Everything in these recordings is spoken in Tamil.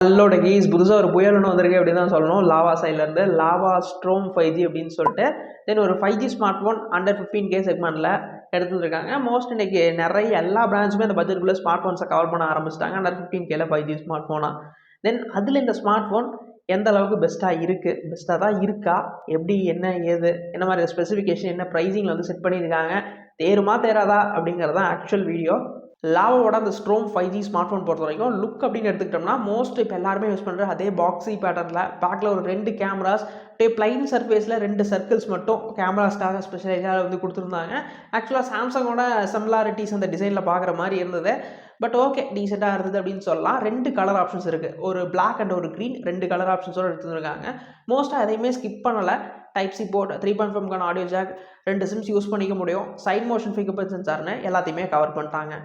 நல்லோட கேஸ் புதுசாக ஒரு புயல் ஒன்று வந்திருக்கு அப்படின்னு தான் சொல்லணும். லாவா சைட்லேருந்து லாவா ஸ்ட்ரோம் 5G அப்படின்னு சொல்லிட்டு தென் ஒரு 5G smart phone under 15K செக்மெண்ட்டில் எடுத்துருக்காங்க. மோஸ்ட் இன்றைக்கி நிறைய எல்லா பிரான்ச்சுமே அந்த பட்ஜெட்டுக்குள்ளே ஸ்மார்ட் ஃபோன்ஸை கவர் பண்ண ஆரம்பிச்சிட்டாங்க. அண்டர் 15Kல 5G ஸ்மார்ட் ஃபோனாக. தென் அதில் இந்த ஸ்மார்ட் ஃபோன் எந்த அளவுக்கு பெஸ்ட்டாக இருக்குது, பெஸ்ட்டாக தான் இருக்கா, எப்படி என்ன ஏது என்ன மாதிரி ஸ்பெசிஃபிகேஷன் என்ன ப்ரைஸிங்கில் வந்து செட் பண்ணியிருக்காங்க, தேருமா தேராதா அப்படிங்கிறது தான் ஆக்சுவல் வீடியோ. லாவோட அந்த ஸ்ட்ரோம் 5G ஸ்மார்ட் ஃபோன் பொறுத்த வரைக்கும் லுக் அப்படின்னு எடுத்துக்கிட்டோம்னா மோஸ்ட் இப்போ எல்லாருமே யூஸ் பண்ணுற அதே பாக்ஸி பேட்டர்னில் பேக்கில் ஒரு 2 கேமராஸ் பிளைன் சர்ஃபேஸில் 2 சர்க்கிள்ஸ் மட்டும் கேமராஸ்க்காக ஸ்பெஷலைஸாக வந்து கொடுத்துருந்தாங்க. ஆக்சுவலாக சாம்சங்கோட சிமிலாரிட்டிஸ் அந்த டிசைனில் பார்க்குற மாதிரி இருந்தது. பட் ஓகே, டீசெண்டாக இருந்தது அப்படின்னு சொல்லலாம். 2 கலர் ஆப்ஷன்ஸ் இருக்குது, ஒரு பிளாக் அண்ட் ஒரு க்ரீன், 2 கலர் ஆப்ஷன்ஸோடு எடுத்துருக்காங்க. மோஸ்ட்டாக எதையுமே ஸ்கிப் பண்ணலை. Type C port, 3.5 audio jack, 2 SIMs use பண்ணிக்க முடியும், சைட் மோஷன் ஃபிங்கர் சென்சார்னு எல்லாத்தையுமே கவர் பண்ணிட்டாங்க.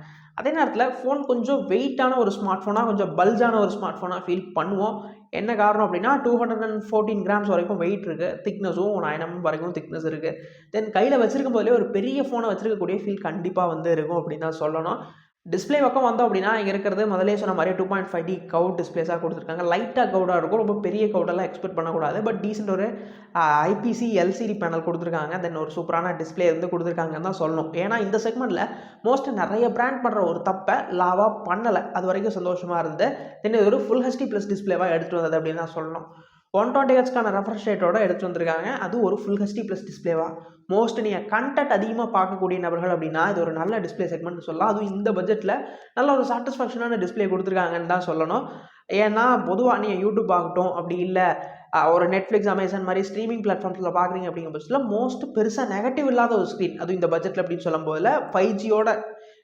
அதே நேரத்தில் ஃபோன் கொஞ்சம் வெயிட்டான ஒரு ஸ்மார்ட் ஃபோனாக, கொஞ்சம் பல்ஜான ஒரு ஸ்மார்ட் ஃபோனாக ஃபீல் பண்ணுவோம். என்ன காரணம் அப்படின்னா 214 கிராம்ஸ் வரைக்கும் வெயிட் இருக்குது, திக்னஸும் 9 mm வரைக்கும் திக்னஸ் இருக்குது. தென் கையில் வச்சிருக்கும் போதே ஒரு பெரிய ஃபோனை வச்சிருக்கக்கூடிய ஃபீல் கண்டிப்பாக வந்து இருக்கும் அப்படின்னு தான் சொல்லணும். டிஸ்பிளே பக்கம் வந்தோம் அப்படின்னா இங்கே இருக்கிறது முதலே சொன்ன மாதிரி 2.5D கவுட் டிஸ்பிளேஸாக கொடுத்துருக்காங்க. லைட்டாக கவுடாக இருக்கும், ரொம்ப பெரிய கவுடெல்லாம் எக்ஸ்பெக்ட் பண்ணக்கூடாது. பட் டீசென்ட் ஒரு ஐபிசி எல்சிடி பேனல் கொடுத்துருக்காங்க. தென் ஒரு சூப்பரான டிஸ்பிளே வந்து கொடுத்துருக்காங்கன்னு தான் சொல்லணும். ஏன்னா இந்த செக்மெண்ட்டில் மோஸ்ட் நிறைய பிராண்ட் பண்ணுற ஒரு தப்பை லாவா பண்ணலை, அது வரைக்கும் சந்தோஷமாக இருந்தது. தென் இது ஒரு ஃபுல் ஹெச்டி ப்ளஸ் டிஸ்பிளேவாக எடுத்துகிட்டு வந்தது அப்படின்னு தான் சொல்லணும். 120Hzக்கான ரெஃப்ரெஷ் ரேட்டோட எடுத்து வந்திருக்காங்க. அது ஒரு ஃபுல் ஹெச்டி ப்ளஸ் டிஸ்பிளேவா. மோஸ்ட் நீங்கள் கண்டென்ட் அதிகமாக பார்க்கக்கூடிய நபர்கள் அப்படின்னா இது ஒரு நல்ல டிஸ்பிளே செக்மெண்ட் சொல்லலாம். அதுவும் இந்த பட்ஜெட்டில் நல்ல ஒரு சாட்டிஸ்ஃபேக்ஷனான டிஸ்பிளே கொடுத்துருக்காங்கன்னு தான் சொல்லணும். ஏன்னா பொதுவாக நீங்கள் யூடியூப் ஆகட்டும், அப்படி இல்லை ஒரு நெட்ஃப்ளிக்ஸ், அமேசான் மாதிரி ஸ்ட்ரீமிங் பிளாட்ஃபார்ம்ஸில் பார்க்குறீங்க அப்படிங்கிற பட்சத்தில் மோஸ்ட் பெருசாக நெகட்டிவ் இல்லாத ஒரு ஸ்க்ரீன், அதுவும் இந்த பட்ஜெட்டில் அப்படின்னு சொல்லும் போதில் 5Gயோட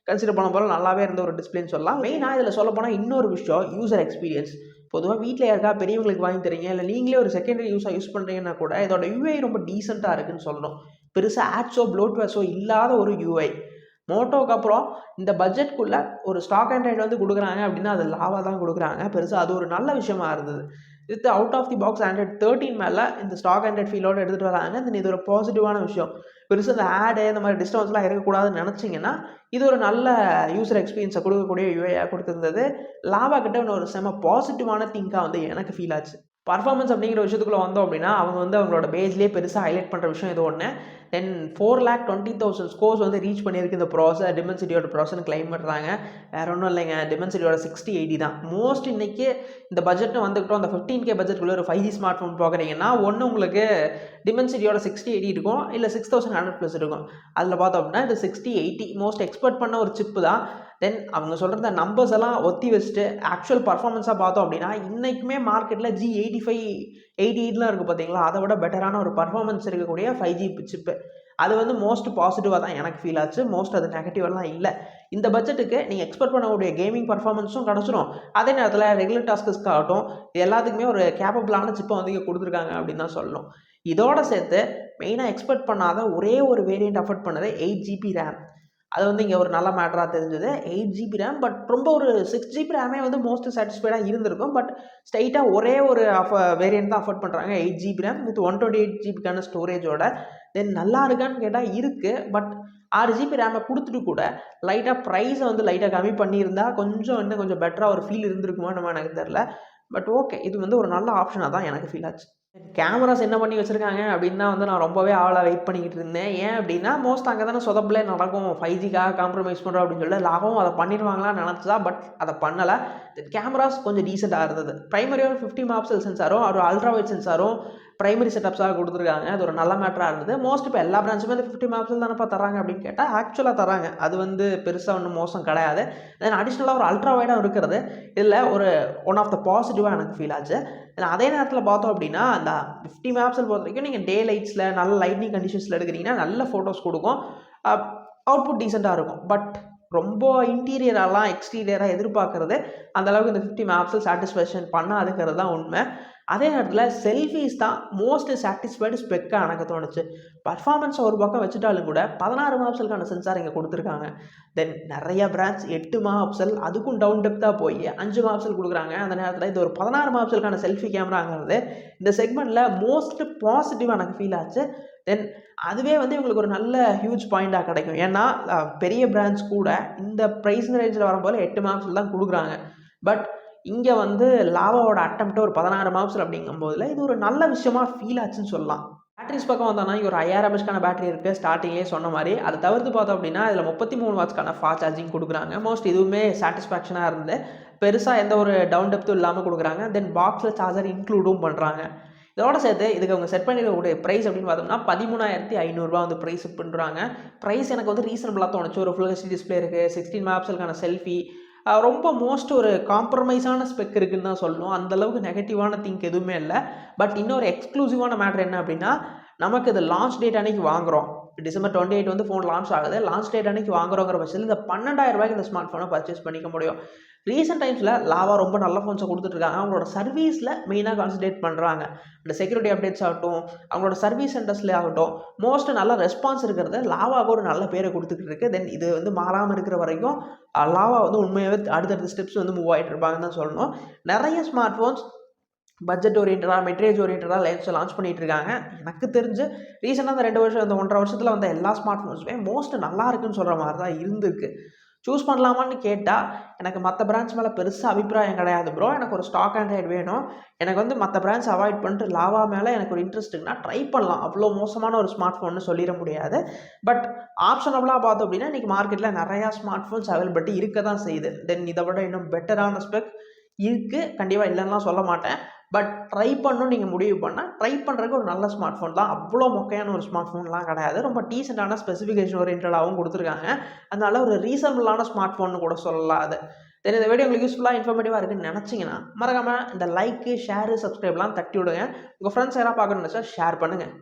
கன்சிடர் பண்ண போல நல்லாவே இருந்த ஒரு டிஸ்பிளேன்னு சொல்லலாம். மெயினாக இதில் சொல்ல போனால் இன்னொரு விஷயம் யூசர் எக்ஸ்பீரியன்ஸ். பொதுவாக வீட்டில் யாருக்கா பெரியவங்களுக்கு வாங்கி தரீங்க, இல்லை நீங்களே ஒரு செகண்டரி யூஸ் பண்ணுறீங்கன்னா கூட இதோட யூஐ ரொம்ப டீசெண்டாக இருக்குன்னு சொல்லணும். பெருசாக ஆட்ஸோ ப்ளோட்வேர்ஸோ இல்லாத ஒரு யூஐ. மோட்டோக்கு அப்புறம் இந்த பட்ஜெட்குள்ளே ஒரு ஸ்டாக் ஆண்ட்ராய்டு வந்து கொடுக்குறாங்க அப்படின்னா அது லாவா தான் கொடுக்குறாங்க. பெருசாக அது ஒரு நல்ல விஷயமா இருந்தது. இது out of the box Android 13 மேலே இந்த ஸ்டாக் ஆண்ட்ராய்டு ஃபீலோடு எடுத்துகிட்டு வராங்க. தென் இது ஒரு பாசிட்டிவான விஷயம். பெருசாக இந்த ஆடு இந்த மாதிரி டிஸ்டர்பன்ஸ்லாம் இருக்கக்கூடாதுன்னு நினச்சிங்கன்னா இது ஒரு நல்ல யூசர் எக்ஸ்பீரியன்ஸை கொடுக்கக்கூடிய யூஐயாக கொடுத்துருந்தது. லாவா கிட்ட ஒரு செம பாசிட்டிவான திங்காக வந்து எனக்கு ஃபீல் ஆச்சு. பர்ஃபார்மன்ஸ் அப்படிங்கிற விஷயத்துக்குள்ளே வந்தோம் அப்படின்னா அவங்க வந்து அவங்களோட பேஸ்லேயே பெருசாக ஹைலைட் பண்ணுற விஷயம் இது ஒன்று. தென் 4,20,000 ஸ்கோர்ஸ் வந்து ரீச் பண்ணியிருக்கு இந்த ப்ராசர், டிமென்சிட்டியோட ப்ராசர்னு கிளைம் பண்ணுறாங்க. வேறு ஒன்றும் இல்லைங்க, டிமென்சிட்டியோட 6080 தான் மோஸ்ட். இன்றைக்கி இந்த பட்ஜெட்டு வந்துக்கிட்டோம், அந்த 15K பட்ஜெட்டுக்குள்ளே ஒரு 5G ஸ்மார்ட் ஃபோன் பார்க்குறீங்கன்னா ஒன்று உங்களுக்கு டிமென்சிட்டியோட 6080 இருக்கும், இல்லை 6100+ இருக்கும். அதில் பார்த்தோம் அப்படின்னா இது 6080 மோஸ்ட் எக்ஸ்பெக்ட் பண்ண ஒரு சிப்பு தான். தென் அவங்க சொல்கிற நம்பர்ஸ் எல்லாம் ஒத்தி வச்சுட்டு ஆக்சுவல் பர்ஃபார்மன்ஸாக பார்த்தோம் அப்படின்னா இன்றைக்குமே மார்க்கெட்டில் G85 88லாம் இருக்குது பார்த்தீங்களா, அதை விட பெட்டரான ஒரு பர்ஃபார்மன்ஸ் இருக்கக்கூடிய 5G சிப்பு. அது வந்து மோஸ்ட் பாசிட்டிவாக தான் எனக்கு ஃபீல் ஆச்சு. மோஸ்ட் அது நெகட்டிவெல்லாம் இல்லை. இந்த பட்ஜெட்டுக்கு நீங்கள் எக்ஸ்பெக்ட் பண்ணக்கூடிய கேமிங் பர்ஃபார்மன்ஸும் கிடச்சிரும். அதே நேரத்தில் ரெகுலர் டாஸ்க்குக்காகட்டும் இது எல்லாத்துக்குமே ஒரு கேப்பபிளான சிப்பை வந்து இங்கே கொடுத்துருக்காங்க அப்படின்னு தான் சொல்லணும். இதோட சேர்த்து மெயினாக எக்ஸ்பெக்ட் பண்ணாத ஒரே ஒரு வேரியண்ட் அஃபோர்ட் பண்ணது 8GB ரேம். அது வந்து இங்கே ஒரு நல்ல மேட்டராக தெரிஞ்சது. 8GB ரேம், பட் ரொம்ப ஒரு 6GB ரேமே வந்து மோஸ்ட் சாட்டிஸ்ஃபைடாக இருந்திருக்கும். பட் ஸ்ட்ரைட்டாக ஒரே ஒரு வேரியன்ட் தான் அஃபோர்ட் பண்ணுறாங்க, 8GB ரேம் வித் 128GBக்கான ஸ்டோரேஜோட. தென் நல்லா இருக்கான்னு கேட்டால் இருக்குது. பட் 6GB ரேமை கொடுத்துட்டு கூட லைட்டாக ப்ரைஸை வந்து லைட்டாக கம்மி பண்ணியிருந்தா இன்னும் கொஞ்சம் பெட்டராக ஒரு ஃபீல் இருந்திருக்குமோ நம்ம எனக்கு தெரில. பட் ஓகே, இது வந்து ஒரு நல்ல ஆப்ஷனாக தான் எனக்கு ஃபீல் ஆச்சு. கேமராஸ் என்ன பண்ணி வச்சுருக்காங்க அப்படின்னு தான் வந்து நான் ரொம்பவே ஆவலாக வெயிட் பண்ணிக்கிட்டு இருந்தேன். ஏன் அப்படின்னா மோஸ்ட் அங்கே தானே சொதப்பிலே நடக்கும், 5Gக்காக காம்ப்ரமைஸ் பண்ணுறோம் அப்படின்னு சொல்லிட்டு லாபம் அதை பண்ணிடுவாங்களான்னு நினச்சா. பட் அதை பண்ணலை. கேமராஸ் கொஞ்சம் டீசெண்டாக இருந்தது. ப்ரைமரி ஒரு 50 MP சென்சாரும் ஒரு அல்ட்ரா வைட் சென்சாரும் ப்ரைமரி செட்டப்ஸாக கொடுத்துருக்காங்க. அது ஒரு நல்ல மேட்டராக இருந்தது. மோஸ்ட் இப்போ எல்லா பிரான்ச்சுமே அந்த 50 MP தானேப்பா தராங்க அப்படின்னு கேட்டால் ஆக்சுவலாக தராங்க. அது வந்து பெருசாக ஒன்றும் மோசம் கிடையாது. தென் அடிஷ்னலாக ஒரு அல்ட்ரா வைடாக இருக்கிறது இதில் ஒரு ஒன் ஆஃப் த பாசிட்டிவாக எனக்கு ஃபீல் ஆச்சு. அதே நேரத்தில் பார்த்தோம் அப்படின்னா அந்த 50 MP பொறுத்த வரைக்கும் நீங்கள் டே லைட்ஸில் நல்ல லைட்னிங் கண்டிஷன்ஸில் எடுக்கிறீங்கன்னா நல்ல ஃபோட்டோஸ் கொடுக்கும், அவுட்புட் டீசெண்டாக இருக்கும். பட் ரொம்ப இன்டீரியரெல்லாம் எக்ஸ்டீரியராக எதிர்பார்க்குறது அந்தளவுக்கு இந்த 50 MP சாட்டிஸ்ஃபேக்ஷன் பண்ணாதுங்கிறது தான் உண்மை. அதே நேரத்தில் செல்ஃபீஸ் தான் மோஸ்ட் சாட்டிஸ்ஃபைடு ஸ்பெக்காக எனக்கு தோணுச்சு. பர்ஃபார்மன்ஸ் ஒரு பக்கம் வச்சுட்டாலும் கூட 16 MP சென்சார் இங்கே கொடுத்துருக்காங்க. தென் நிறைய பிராண்ட்ஸ் 8 MP அதுக்கும் டவுன் டெப்த்தாக போய் 5 MP கொடுக்குறாங்க. அந்த நேரத்தில் இது ஒரு 16 MP செல்ஃபி கேமராங்கிறது இந்த செக்மெண்ட்டில் மோஸ்ட் பாசிட்டிவாக எனக்கு ஃபீல் ஆச்சு. தென் அதுவே வந்து இவங்களுக்கு ஒரு நல்ல ஹியூஜ் பாயிண்டாக கிடைக்கும். ஏன்னா பெரிய பிராண்ட்ஸ் கூட இந்த ப்ரைஸ் ரேஞ்சில் வரும்போது 8 MP தான் கொடுக்குறாங்க. பட் இங்கே வந்து லாவாவோட அட்டம்ப்ட் ஒரு 16 மாப்ஸில் அப்படிங்கும்போதுல இது ஒரு நல்ல விஷயமா ஃபீல் ஆச்சுன்னு சொல்லலாம். பேட்டரிஸ் பக்கம் வந்தோம்னா ஒரு 5000 mAhக்கான பேட்டரி இருக்குது ஸ்டார்டிங்லேயே சொன்ன மாதிரி. அதை தவிர்த்து பார்த்தோம் அப்படின்னா இதில் 33 வாட்ஸ்க்கான ஃபாஸ்ட் சார்ஜிங் கொடுக்குறாங்க. மோஸ்ட் இதுவுமே சாட்டிஸ்ஃபேக்ஷனாக இருந்து பெருசாக எந்த ஒரு டவுன் டெப்த்தும் இல்லாமல் கொடுக்குறாங்க. தென் பாக்ஸில் சார்ஜர் இன்க்ளூடும் பண்ணுறாங்க. இதோட சேர்த்து இதுக்கு அவங்க செட் பண்ணிருக்கக்கூடிய ப்ரைஸ் அப்படின்னு பார்த்தோம்னா 13,500 வந்து ப்ரைஸ் பண்ணுறாங்க. ப்ரைஸ் எனக்கு வந்து ரீசனபிளாக தோணுச்சு. ஒரு ஃபுல் ஹெச்டி டிஸ்பிளே இருக்குது, 16 மெகாபிக்சலுக்கான செல்ஃபி, ரொம்ப மோஸ்ட் ஒரு காம்ப்ரமைஸான ஸ்பெக் இருக்குன்னு தான் சொல்லணும். அந்தளவுக்கு நெகட்டிவான திங்க் எதுவுமே இல்லை. பட் இன்னொரு எக்ஸ்க்ளூசிவான மேட்ரு என்ன அப்படின்னா, நமக்கு இது லான்ச் டேட் அன்னைக்கு வாங்குகிறோம். டிசம்பர் 28 வந்து ஃபோன் லான்ச் ஆகுது. லான்ச் டேட் அன்னைக்கு வாங்குறோங்கிற பட்சத்தில் இந்த 12,000 ரூபாய்க்கு இந்த ஸ்மார்ட் ஃபோனை பர்ச்சேஸ் பண்ணிக்க முடியும். ரீசெண்ட் டைம்ஸில் லாவா ரொம்ப நல்ல ஃபோன்ஸை கொடுத்துட்ருக்காங்க. அவங்களோட சர்வீஸில் மெயினாக கான்சன்ட்ரேட் பண்ணுறாங்க. இந்த செக்யூரிட்டி அப்டேட்ஸ் ஆகட்டும், அவங்களோட சர்வீஸ் சென்டர்ஸ்லேயே ஆகட்டும், மோஸ்ட் நல்ல ரெஸ்பான்ஸ் இருக்கிறது லாவாவுக்கு ஒரு நல்ல பேரை கொடுத்துக்கிட்டு இருக்கு. தென் இது வந்து மாறாமல் இருக்கிற வரைக்கும் லாவா வந்து உண்மையாகவே அடுத்தடுத்த ஸ்டெப்ஸ் வந்து மூவ் ஆகிட்டு இருப்பாங்கன்னு தான் சொல்லணும். நிறைய ஸ்மார்ட் ஃபோன்ஸ் பட்ஜெட் ஓரியன்டாக, மெட்ரேஜ் ஓரியன்டாக லைன்ஸை லான்ச் பண்ணிகிட்டு இருக்காங்க. எனக்கு தெரிஞ்சு ரீசெண்டாக அந்த 2 வருஷம், அந்த 1.5 வருஷத்தில் வந்த எல்லா ஸ்மார்ட் ஃபோன்ஸுமே மோஸ்ட் நல்லா இருக்குன்னு சொல்கிற மாதிரி தான் இருந்திருக்கு. சூஸ் பண்ணலாமான்னு கேட்டால் எனக்கு மற்ற பிராண்ட்ஸ் மேலே பெருசாக அபிப்பிராயம் கிடையாது ப்ரோ. எனக்கு ஒரு ஸ்டாக் ஆண்ட்ராய்டு வேணும். எனக்கு வந்து மற்ற பிராண்ட்ஸ் அவாய்ட் பண்ணிட்டு லாவா மேலே எனக்கு ஒரு இன்ட்ரெஸ்ட் இருக்குன்னா ட்ரை பண்ணலாம். அவ்வளோ மோசமான ஒரு ஸ்மார்ட் ஃபோன்னு சொல்லிட முடியாது. பட் ஆப்ஷனபிளாக பார்த்தோம் அப்படின்னா இன்றைக்கி மார்க்கெட்டில் நிறையா ஸ்மார்ட் ஃபோன்ஸ் அவைலபிலிட்டி இருக்க தான் செய்யுது. தென் இதை விட இன்னும் பெட்டரான ஸ்பெக் இருக்குது, கண்டிப்பாக இல்லைன்னா சொல்ல மாட்டேன். பட் ட்ரை பண்ணணும்னு நீங்கள் முடிவு பண்ணால் ட்ரை பண்ணுறதுக்கு ஒரு நல்ல ஸ்மார்ட் ஃபோன் தான். அவ்வளோ மொக்கையான ஒரு ஸ்மார்ட் ஃபோன்லாம் கிடையாது. ரொம்ப டீசெண்டான ஸ்பெசிஃபிகேஷன் ஓரியன்டாகவும் கொடுத்துருக்காங்க. அதனால ஒரு ரீசனபிளான ஸ்மார்ட் ஃபோன்னு கூட சொல்லலாம் அது. தென் இந்த வீடியோ உங்களுக்கு யூஸ்ஃபுல்லாக இன்ஃபர்மேட்டிவாக இருக்குன்னு நினச்சிங்கன்னா மறக்காமல் இந்த லைக்கு, ஷேரு, சப்ஸ்கிரைப்லாம் தட்டி விடுங்க. உங்கள் ஃப்ரெண்ட்ஸ் யாராவது பார்க்கணும்னு நினச்சா ஷேர் பண்ணுங்கள்.